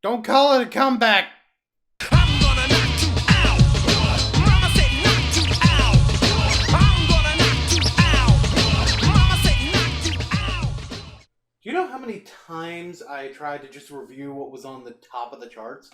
Don't call it a comeback. I'm gonna knock you out. Mama said knock you out. I'm gonna knock you out. Mama said knock you out. Do you know how many times I tried to just review what was on the top of the charts?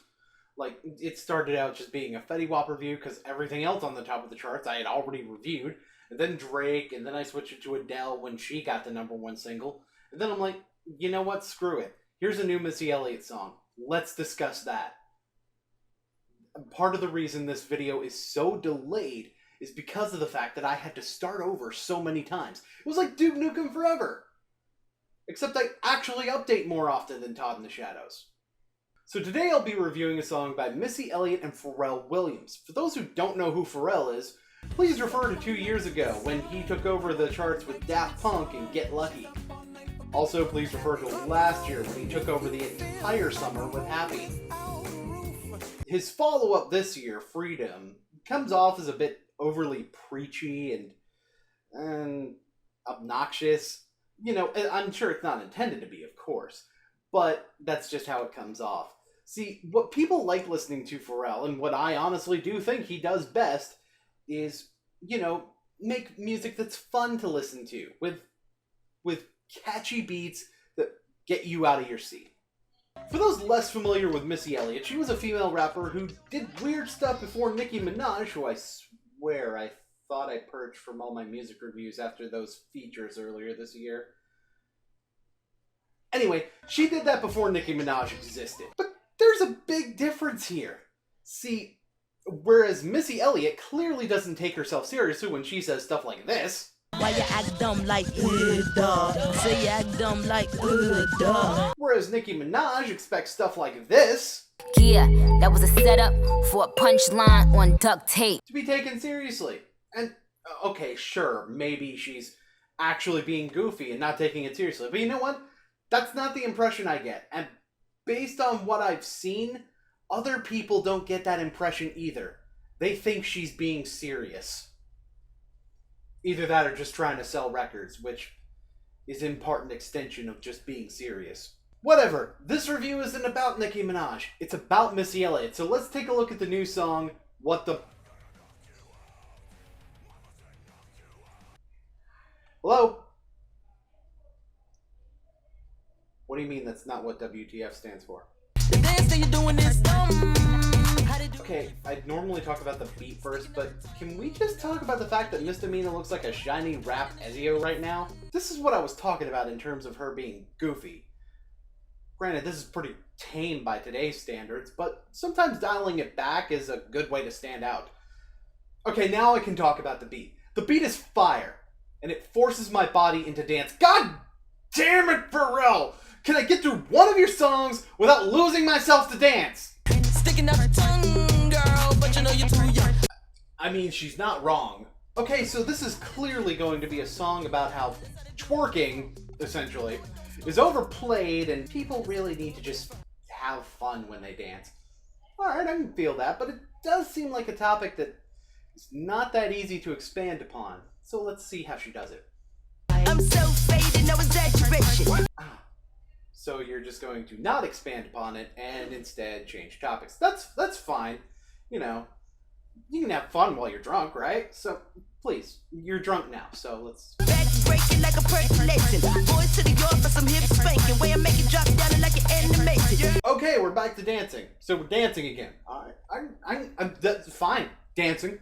Like, it started out just being a Fetty Wap review because everything else on the top of the charts I had already reviewed. And then Drake, and then I switched it to Adele when she got the #1 single. And then I'm like, you know what? Screw it. Here's a new Missy Elliott song. Let's discuss that. Part of the reason this video is so delayed is because of the fact that I had to start over so many times. It was like Duke Nukem Forever. Except I actually update more often than Todd in the Shadows. So today I'll be reviewing a song by Missy Elliott and Pharrell Williams. For those who don't know who Pharrell is, please refer to 2 years ago when he took over the charts with Daft Punk and Get Lucky. Also, please refer to last year when he took over the entire summer with Happy. His follow-up this year, Freedom, comes off as a bit overly preachy and obnoxious. You know, I'm sure it's not intended to be, of course, but that's just how it comes off. See, what people like listening to Pharrell, and what I honestly do think he does best, is, you know, make music that's fun to listen to, with catchy beats that get you out of your seat. For those less familiar with Missy Elliott, she was a female rapper who did weird stuff before Nicki Minaj, who I swear I thought I purged from all my music reviews after those features earlier this year. Anyway, she did that before Nicki Minaj existed. But there's a big difference here. See, whereas Missy Elliott clearly doesn't take herself seriously when she says stuff like this. Why you act dumb like duh? Say you act dumb like duh. Whereas Nicki Minaj expects stuff like this. Yeah, that was a setup for a punchline on duct tape. To be taken seriously. And, okay, sure, maybe she's actually being goofy and not taking it seriously. But you know what? That's not the impression I get. And based on what I've seen, other people don't get that impression either. They think she's being serious. Either that or just trying to sell records, which is in part an extension of just being serious. Whatever, this review isn't about Nicki Minaj. It's about Missy Elliott. So let's take a look at the new song, What the... Hello? What do you mean that's not what WTF stands for? The dance that you're doing is dumb. Okay, I'd normally talk about the beat first, but can we just talk about the fact that Misdemeanor looks like a shiny rap Ezio right now? This is what I was talking about in terms of her being goofy. Granted, this is pretty tame by today's standards, but sometimes dialing it back is a good way to stand out. Okay, now I can talk about the beat. The beat is fire, and it forces my body into dance. God damn it, Pharrell! Can I get through one of your songs without losing myself to dance? Sticking out her tongue, girl, but you know you're too young. I mean, she's not wrong. Okay, so this is clearly going to be a song about how twerking, essentially, is overplayed and people really need to just have fun when they dance. Alright, I can feel that, but it does seem like a topic that is not that easy to expand upon. So let's see how she does it. I'm so faded, no exaggeration. So you're just going to not expand upon it and instead change topics. That's fine. You know, you can have fun while you're drunk, right? So please, you're drunk now, so let's... Back breaking like a percolation. Boys to the yard for some hip spanking. Way I make it drop down like an animation. Okay, we're back to dancing. So we're dancing again. Alright, I'm that's fine. Dancing.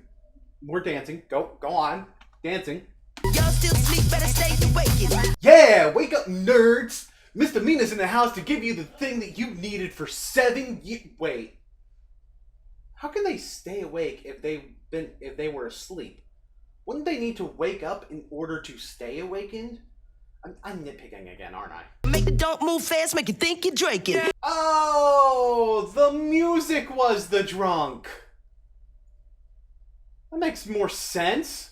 We're dancing. Go on. Dancing. Y'all still sleep, better stay awake. Yeah, wake up, nerds! Mr. Mina's in the house to give you the thing that you needed for 7 years. Wait. How can they stay awake if they were asleep? Wouldn't they need to wake up in order to stay awakened? I'm nitpicking again, aren't I? Make the don't move fast, make you think you're drinking. Oh, the music was the drunk. That makes more sense.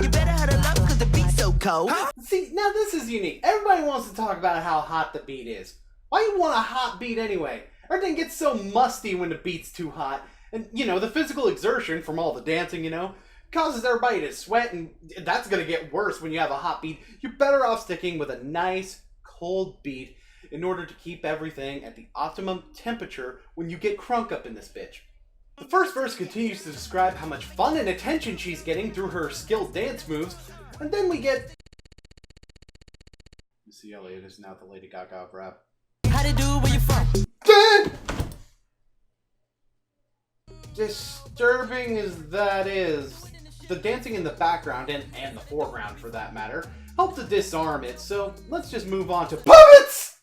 You better huddle up cause the beat's so cold. See, now this is unique. Everybody wants to talk about how hot the beat is. Why you want a hot beat anyway? Everything gets so musty when the beat's too hot. And, you know, the physical exertion from all the dancing, you know, causes everybody to sweat, and that's going to get worse when you have a hot beat. You're better off sticking with a nice, cold beat. in order to keep everything at the optimum temperature when you get crunk up in this bitch. The first verse continues to describe how much fun and attention she's getting through her skilled dance moves, and then we get... Missy Elliott is now the Lady Gaga of rap. How they do, where you from? Disturbing as that is, the dancing in the background, and the foreground for that matter, help to disarm it, so let's just move on to puppets!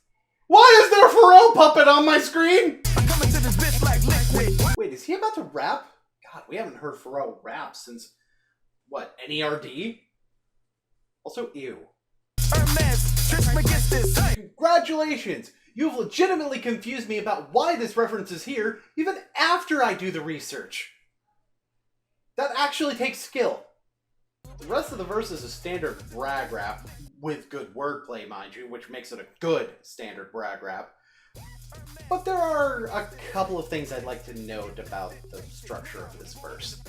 Why is there a Pharrell puppet on my screen? I'm coming to this bitch like liquid. Wait, is he about to rap? God, we haven't heard Pharrell rap since, what, NERD? Also, ew. Hermes, trick against this. Hey. Congratulations! You've legitimately confused me about why this reference is here, even after I do the research. That actually takes skill. The rest of the verse is a standard brag rap, with good wordplay, mind you, which makes it a good standard brag rap. But there are a couple of things I'd like to note about the structure of this verse.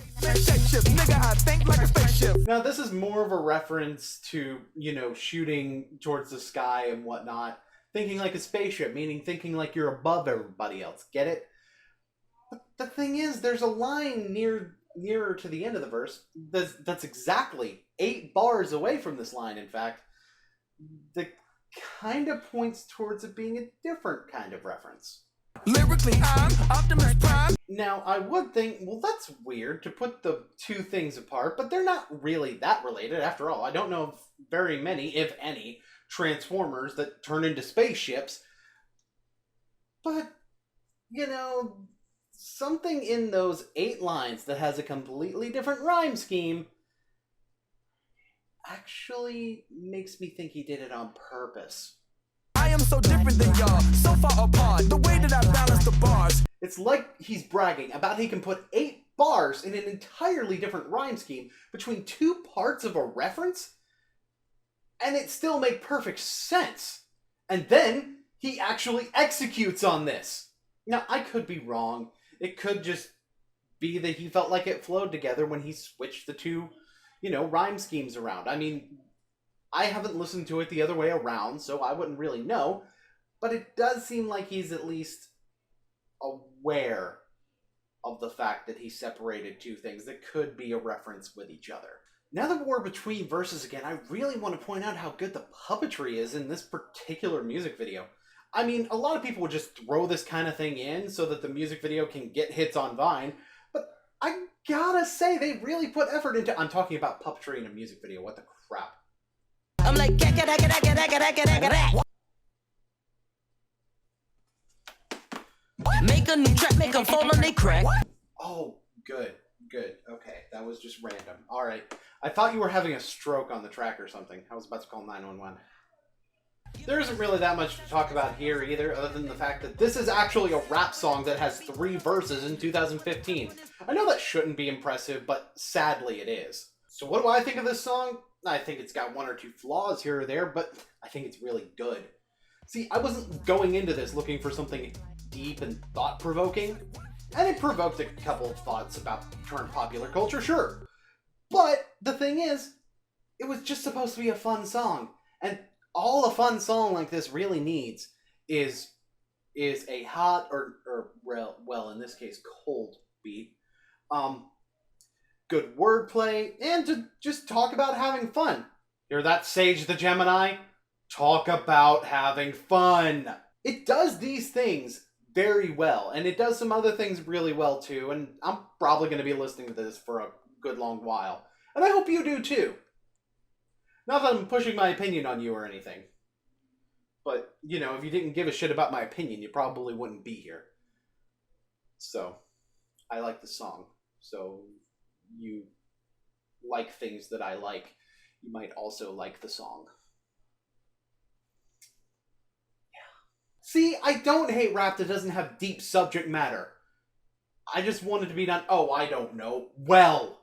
Now, this is more of a reference to, you know, shooting towards the sky and whatnot. Thinking like a spaceship, meaning thinking like you're above everybody else. Get it? But the thing is, there's a line nearer to the end of the verse that's exactly 8 bars away from this line, in fact, that kind of points towards it being a different kind of reference. Lyrically, I'm Optimus Prime. Now, I would think, well, that's weird to put the two things apart, but they're not really that related. After all, I don't know of very many, if any, Transformers that turn into spaceships. But, you know, something in those 8 lines that has a completely different rhyme scheme actually makes me think he did it on purpose. I am so different than y'all, so far apart, the way that I balance the bars. It's like he's bragging about he can put 8 bars in an entirely different rhyme scheme between 2 parts of a reference, and it still make perfect sense. And then he actually executes on this. Now, I could be wrong. It could just be that he felt like it flowed together when he switched the 2, you know, rhyme schemes around. I mean, I haven't listened to it the other way around, so I wouldn't really know. But it does seem like he's at least aware of the fact that he separated 2 things that could be a reference with each other. Now that we're between verses again, I really want to point out how good the puppetry is in this particular music video. I mean, a lot of people would just throw this kind of thing in so that the music video can get hits on Vine, but I gotta say, they really put effort into... I'm talking about puppetry in a music video, what the crap. I'm like, make a new track, make them fall on they crack. Oh, good. Okay, that was just random. Alright. I thought you were having a stroke on the track or something. I was about to call 911. There isn't really that much to talk about here either, other than the fact that this is actually a rap song that has 3 verses in 2015. I know that shouldn't be impressive, but sadly it is. So what do I think of this song? I think it's got 1 or 2 flaws here or there, but I think it's really good. See, I wasn't going into this looking for something deep and thought-provoking, and it provoked a couple of thoughts about current popular culture, sure. But the thing is, it was just supposed to be a fun song, and all a fun song like this really needs is a hot or well, in this case, cold beat, good wordplay, and to just talk about having fun. Hear that, Sage the Gemini? Talk about having fun. It does these things very well, and it does some other things really well too, and I'm probably going to be listening to this for a good long while. And I hope you do too. Not that I'm pushing my opinion on you or anything. But, you know, if you didn't give a shit about my opinion, you probably wouldn't be here. So, I like the song. So, you like things that I like. You might also like the song. Yeah. See, I don't hate rap that doesn't have deep subject matter. I just wanted to be done, oh, I don't know, well.